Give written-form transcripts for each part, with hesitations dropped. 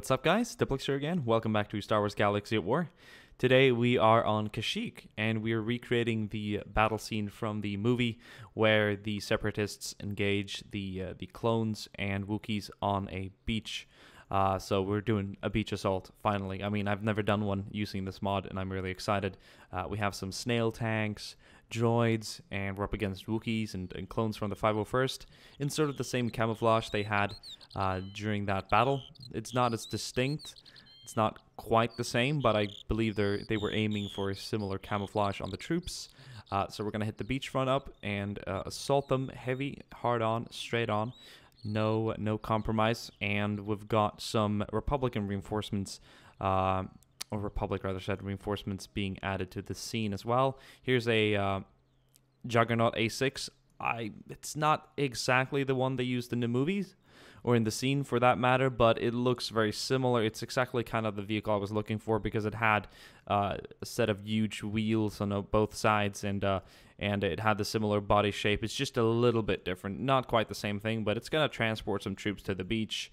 what's up guys? Diplex here again. Welcome back to Star Wars Galaxy at War. Today we are on Kashyyyk and we are recreating the battle scene from the movie where the Separatists engage the clones and Wookiees on a beach. So we're doing a beach assault finally. I mean, I've never done one using this mod and I'm really excited. We have some snail tanks, droids, and we're up against Wookiees and clones from the 501st in sort of the same camouflage they had during that battle. It's not as distinct, it's not quite the same, but I believe they were aiming for a similar camouflage on the troops. So we're going to hit the beachfront up and assault them heavy, hard on, straight on. No compromise. And we've got some Republican reinforcements, or Republic rather said, reinforcements being added to the scene as well. Here's a Juggernaut A6. It's not exactly the one they used in the movies, or in the scene for that matter, but it looks very similar. It's exactly kind of the vehicle I was looking for because it had a set of huge wheels on both sides and it had the similar body shape. It's just a little bit different. Not quite the same thing, but it's going to transport some troops to the beach.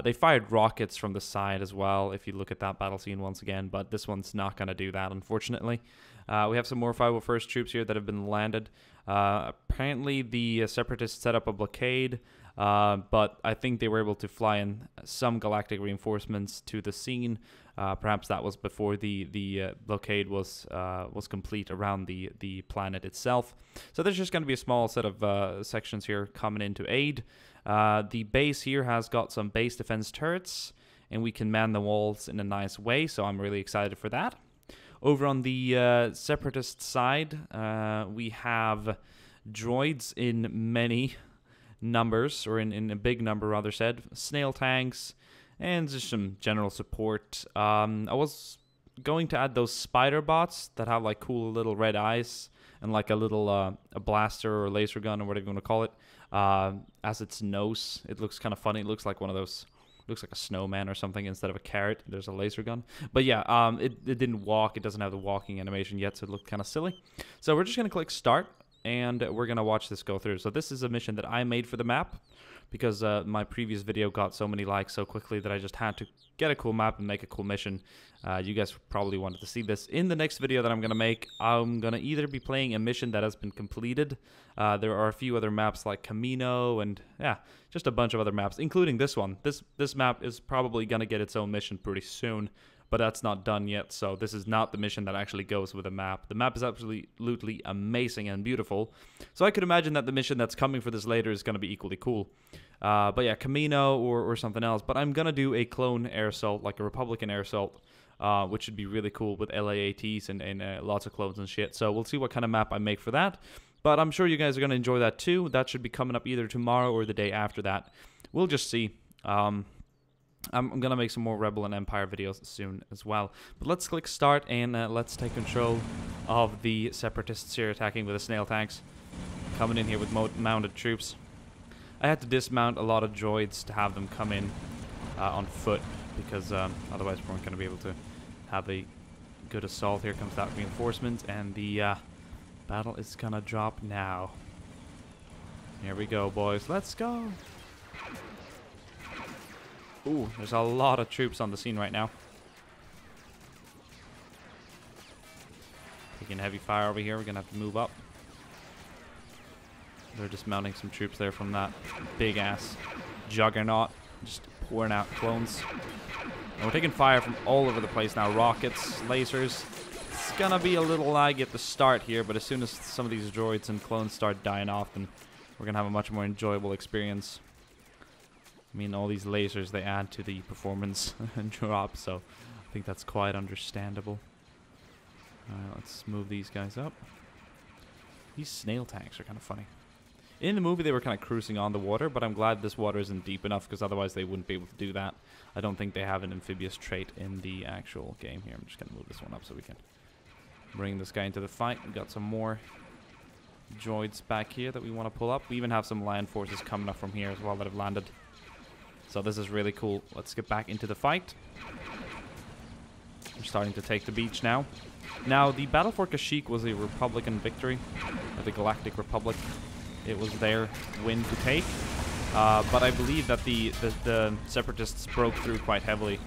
They fired rockets from the side as well, if you look at that battle scene once again, but this one's not going to do that, unfortunately. We have some more 501st troops here that have been landed. Apparently the Separatists set up a blockade, but I think they were able to fly in some galactic reinforcements to the scene. Perhaps that was before the blockade was complete around the planet itself. So there's just going to be a small set of sections here coming in to aid. The base here has got some base defense turrets, and we can man the walls in a nice way, so I'm really excited for that. Over on the Separatist side, we have droids in many numbers, or in a big number rather said, snail tanks, and just some general support. I was going to add those spider bots that have like cool little red eyes and like a little a blaster or laser gun or whatever you want to call it as its nose. It looks kind of funny. It looks like one of those, looks like a snowman or something instead of a carrot. There's a laser gun. But yeah, it didn't walk. It doesn't have the walking animation yet, so it looked kind of silly. So we're just going to click start, and we're going to watch this go through. So this is a mission that I made for the map because my previous video got so many likes so quickly that I just had to get a cool map and make a cool mission. You guys probably wanted to see this. In the next video that I'm going to make, I'm going to either be playing a mission that has been completed. There are a few other maps like Camino and yeah, just a bunch of other maps, including this one. This map is probably going to get its own mission pretty soon, but that's not done yet, so this is not the mission that actually goes with the map. The map is absolutely amazing and beautiful, so I could imagine that the mission that's coming for this later is going to be equally cool. But yeah, Camino or something else, but I'm going to do a clone air assault, like a Republican air assault, which should be really cool with LAATs and lots of clones and shit. So we'll see what kind of map I make for that, but I'm sure you guys are going to enjoy that too. That should be coming up either tomorrow or the day after that. We'll just see. I'm going to make some more Rebel and Empire videos soon as well. But let's click start and let's take control of the Separatists here attacking with the snail tanks. Coming in here with mounted troops. I had to dismount a lot of droids to have them come in on foot because otherwise we weren't going to be able to have a good assault. Here comes that reinforcement and the battle is going to drop now. Here we go, boys. Let's go. Ooh, there's a lot of troops on the scene right now. Taking heavy fire over here. We're going to have to move up. They're just mounting some troops there from that big-ass Juggernaut. Just pouring out clones. And we're taking fire from all over the place now. Rockets, lasers. It's going to be a little lag at the start here, but as soon as some of these droids and clones start dying off, then we're going to have a much more enjoyable experience. I mean, all these lasers, they add to the performance and drop, so I think that's quite understandable. Alright, let's move these guys up. These snail tanks are kind of funny. In the movie, they were kind of cruising on the water, but I'm glad this water isn't deep enough, because otherwise they wouldn't be able to do that. I don't think they have an amphibious trait in the actual game here. I'm just going to move this one up so we can bring this guy into the fight. We've got some more droids back here that we want to pull up. We even have some land forces coming up from here as well that have landed. So this is really cool. Let's get back into the fight. We're starting to take the beach now. Now, the battle for Kashyyyk was a Republican victory, or the Galactic Republic. It was their win to take. But I believe that the Separatists broke through quite heavily.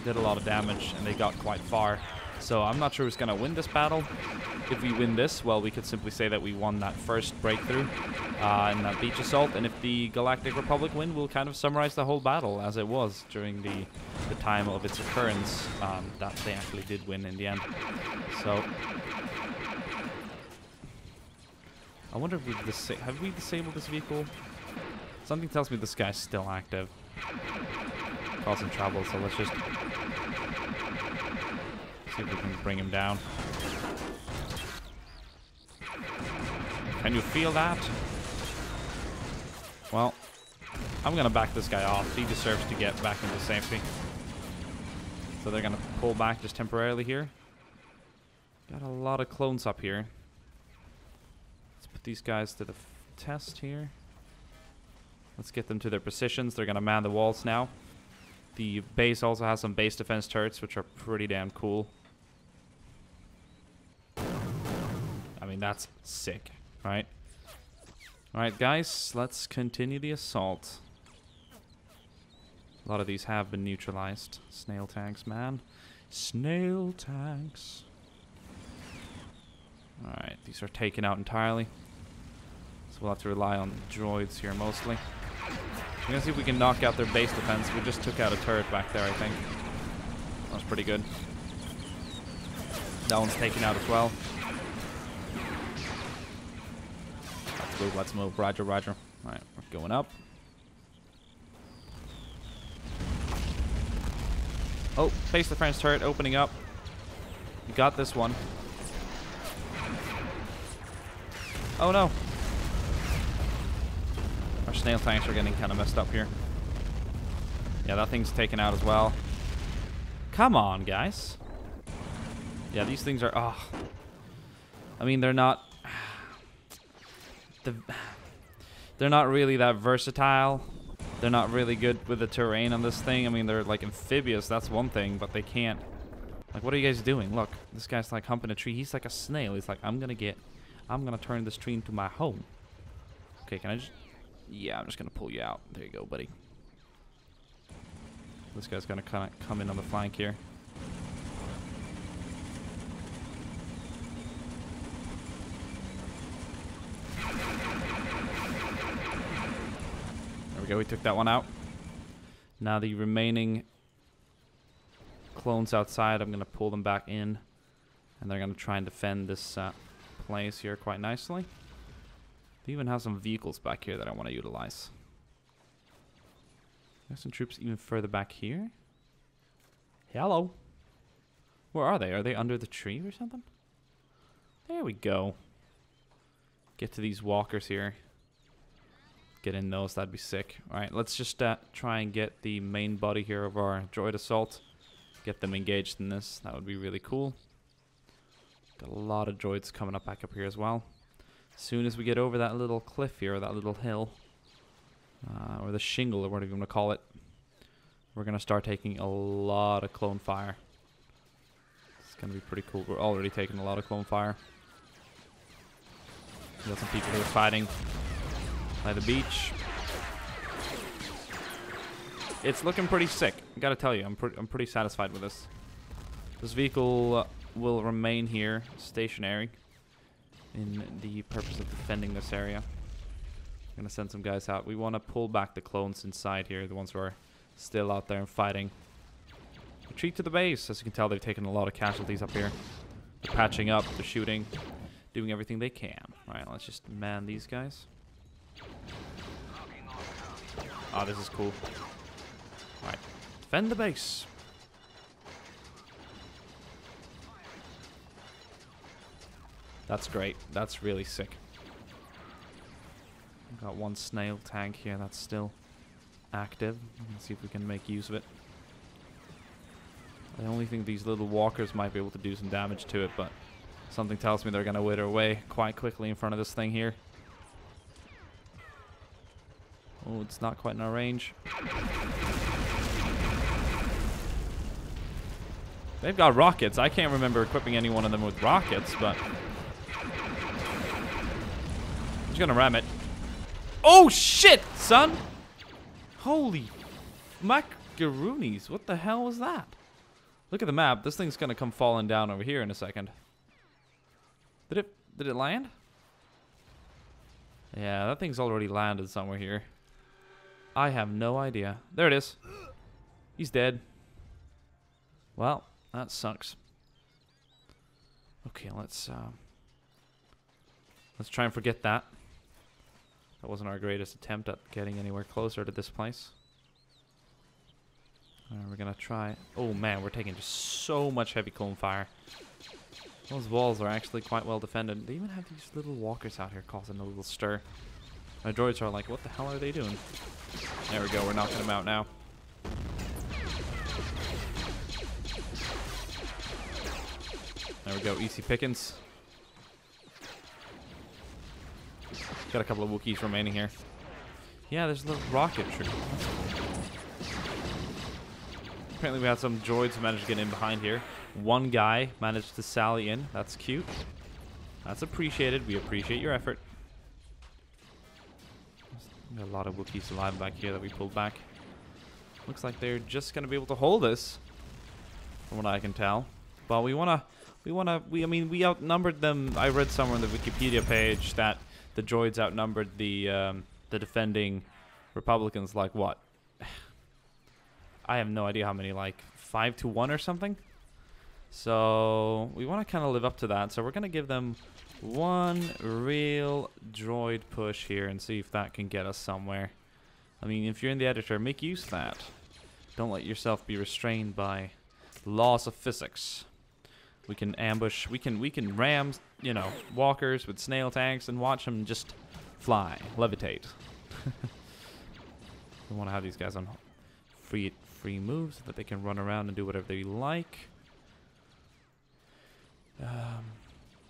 Did a lot of damage, and they got quite far. So I'm not sure who's going to win this battle. If we win this, well, we could simply say that we won that first breakthrough in that beach assault. And if the Galactic Republic win, we'll kind of summarize the whole battle as it was during the time of its occurrence. That they actually did win in the end. So I wonder if have we disabled this vehicle? Something tells me this guy's still active. Causing trouble, so let's just see if we can bring him down. Can you feel that? Well, I'm gonna back this guy off. He deserves to get back into safety. So they're gonna pull back just temporarily here. Got a lot of clones up here. Let's put these guys to the test here. Let's get them to their positions. They're gonna man the walls now. The base also has some base defense turrets, which are pretty damn cool. I mean, that's sick, right? Alright, guys, let's continue the assault. A lot of these have been neutralized. Snail tanks, man. Snail tanks. Alright, these are taken out entirely. So we'll have to rely on droids here mostly. We're gonna see if we can knock out their base defense. We just took out a turret back there, I think. That was pretty good. That one's taken out as well. Let's move. Roger, roger. Alright, we're going up. Oh, base defense turret opening up. We got this one. Oh no. Our snail tanks are getting kind of messed up here. Yeah, that thing's taken out as well. Come on, guys. Yeah, these things are... Oh. I mean, they're not... They're not really that versatile. They're not really good with the terrain on this thing. I mean, they're like amphibious, that's one thing, but they can't... Like, what are you guys doing? Look, this guy's like humping a tree. He's like a snail. He's like, I'm gonna turn this tree into my home. Okay, can I just... Yeah, I'm just gonna pull you out. There you go, buddy. This guy's gonna kind of come in on the flank here. There we go, we took that one out. Now the remaining clones outside, I'm gonna pull them back in, and they're gonna try and defend this place here quite nicely. They even have some vehicles back here that I want to utilize. There's some troops even further back here. Hello. Where are they? Are they under the tree or something? There we go. Get to these walkers here. Get in those, that'd be sick. Alright, let's just try and get the main body here of our droid assault. Get them engaged in this. That would be really cool. Got a lot of droids coming up back up here as well. As soon as we get over that little cliff here, or that little hill, or the shingle, or whatever you want to call it, we're going to start taking a lot of clone fire. It's going to be pretty cool. We're already taking a lot of clone fire. We got some people who are fighting by the beach. It's looking pretty sick. I gotta tell you, I'm pretty satisfied with this. This vehicle will remain here, stationary, in the purpose of defending this area. I'm gonna send some guys out. We want to pull back the clones inside here, the ones who are still out there and fighting. Retreat to the base. As you can tell, they've taken a lot of casualties up here. They're patching up, they're shooting, doing everything they can. Alright, let's just man these guys. Oh, this is cool. Alright, defend the base. That's great. That's really sick. We've got one snail tank here that's still active. Let's see if we can make use of it. I only think these little walkers might be able to do some damage to it, but something tells me they're going to wither away quite quickly in front of this thing here. Oh, it's not quite in our range. They've got rockets. I can't remember equipping any one of them with rockets, but... I'm just gonna ram it. Oh shit, son! Holy macaroonies! What the hell was that? Look at the map. This thing's gonna come falling down over here in a second. Did it land? Yeah, that thing's already landed somewhere here. I have no idea. There it is. He's dead. Well, that sucks. Okay, let's try and forget that. That wasn't our greatest attempt at getting anywhere closer to this place. We're gonna try. Oh man, we're taking just so much heavy cone fire. Those walls are actually quite well defended. They even have these little walkers out here causing a little stir. My droids are like, what the hell are they doing? There we go, we're knocking them out now. There we go, easy pickings. Got a couple of Wookiees remaining here. Yeah, there's a little rocket tree. Apparently we had some droids who managed to get in behind here. One guy managed to sally in. That's cute. That's appreciated. We appreciate your effort. Got a lot of Wookiees alive back here that we pulled back. Looks like they're just gonna be able to hold us, from what I can tell. But we outnumbered them. I read somewhere on the Wikipedia page that the droids outnumbered the defending Republicans like what? I have no idea how many, like 5-1 or something. So we want to kind of live up to that. So we're gonna give them one real droid push here and see if that can get us somewhere. I mean, if you're in the editor, make use of that. Don't let yourself be restrained by laws of physics. We can ambush. We can ram, you know, walkers with snail tanks and watch them just fly, levitate. We want to have these guys on free moves so that they can run around and do whatever they like.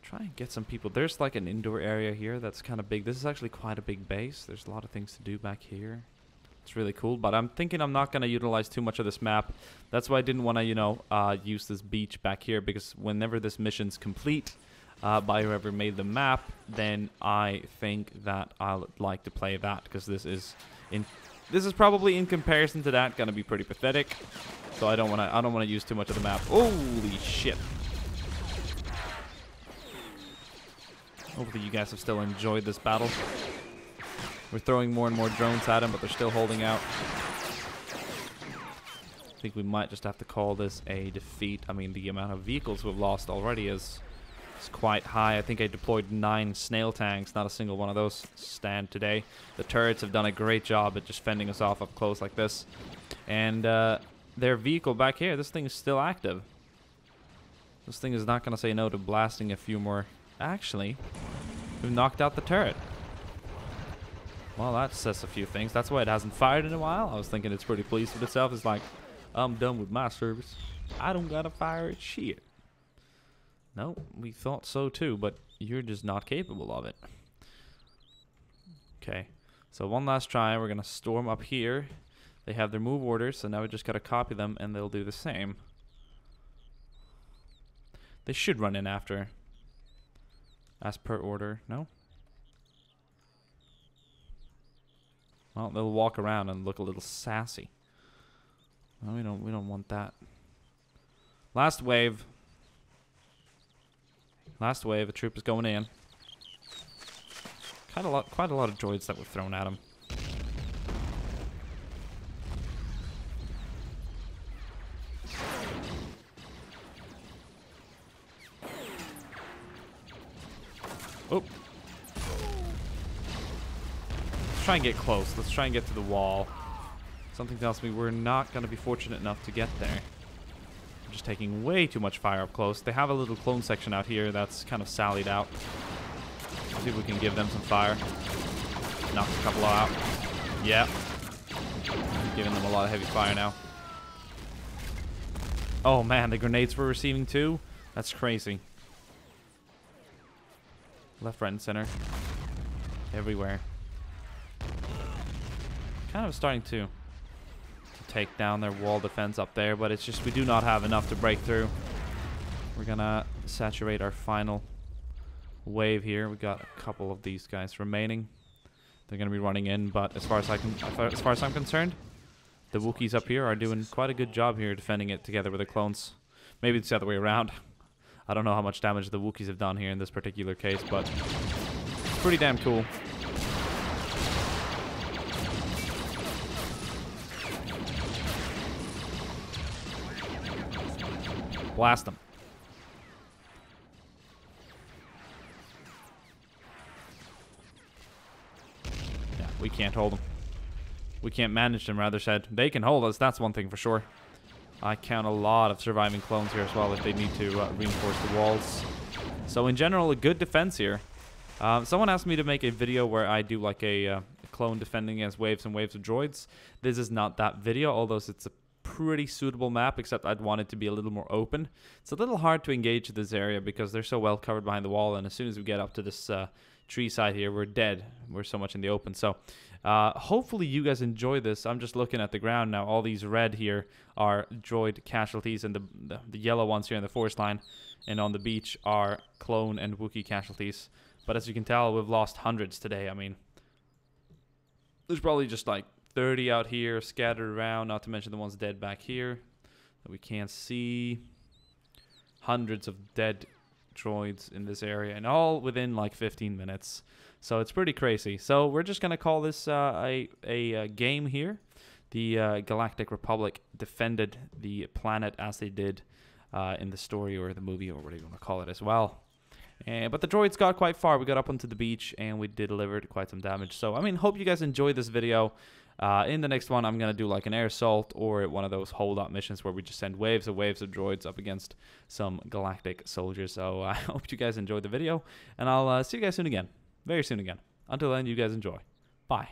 Try and get some people. There's like an indoor area here that's kind of big. This is actually quite a big base. There's a lot of things to do back here. It's really cool, but I'm thinking I'm not going to utilize too much of this map. That's why I didn't want to, you know, use this beach back here, because whenever this mission's complete by whoever made the map, then I think that I'll like to play that, because this is probably in comparison to that going to be pretty pathetic. So I don't want to use too much of the map. Holy shit. Hopefully you guys have still enjoyed this battle. We're throwing more and more drones at them, but they're still holding out. I think we might just have to call this a defeat. I mean, the amount of vehicles we've lost already is quite high. I think I deployed 9 snail tanks. Not a single one of those stand today. The turrets have done a great job at just fending us off up close like this. And their vehicle back here, this thing is still active. This thing is not going to say no to blasting a few more. Actually, we've knocked out the turret. Well, that says a few things. That's why it hasn't fired in a while. I was thinking it's pretty pleased with itself. It's like, I'm done with my service. I don't gotta fire at shit. No, we thought so too, but you're just not capable of it. Okay, so one last try. We're gonna storm up here. They have their move orders, so now we just gotta copy them and they'll do the same. They should run in after. As per order. No? Well, they'll walk around and look a little sassy. No, we don't want that. Last wave. Last wave. A troop is going in. Quite a lot of droids that were thrown at him. Oh. Let's try and get close. Let's try and get to the wall. Something tells me we're not going to be fortunate enough to get there. We're just taking way too much fire up close. They have a little clone section out here that's kind of sallied out. Let's see if we can give them some fire. Knock a couple out. Yeah. Giving them a lot of heavy fire now. Oh man, the grenades we're receiving too? That's crazy. Left, right, and center. Everywhere. Kind of starting to take down their wall defense up there, but it's just we do not have enough to break through. We're gonna saturate our final wave here. We got a couple of these guys remaining. they're going to be running in. But as far as I'm concerned, the Wookiees up here are doing quite a good job here defending it together with the clones. Maybe it's the other way around. I don't know how much damage the Wookiees have done here in this particular case, but it's pretty damn cool. Blast them. Yeah, we can't hold them. We can't manage them, rather said. They can hold us, that's one thing for sure. I count a lot of surviving clones here as well if they need to reinforce the walls. So in general, a good defense here. Someone asked me to make a video where I do like a clone defending against waves and waves of droids. This is not that video, although it's a pretty suitable map, except I'd want it to be a little more open. It's a little hard to engage this area because they're so well covered behind the wall, and as soon as we get up to this tree side here, we're dead. We're so much in the open. So hopefully you guys enjoy this. I'm just looking at the ground now. All these red here are droid casualties, and the yellow ones here in the forest line and on the beach are clone and Wookiee casualties. But as you can tell, we've lost hundreds today. I mean, there's probably just like 30 out here scattered around, not to mention the ones dead back here that we can't see. Hundreds of dead droids in this area, and all within like 15 minutes. So it's pretty crazy. So we're just going to call this a game here. The Galactic Republic defended the planet as they did in the story or the movie, or whatever you want to call it as well. But the droids got quite far. We got up onto the beach, and we delivered quite some damage. So, I mean, hope you guys enjoyed this video. In the next one, I'm going to do like an air assault or one of those hold-up missions where we just send waves of droids up against some galactic soldiers. So I hope you guys enjoyed the video, and I'll see you guys soon again. Very soon again. Until then, you guys enjoy. Bye.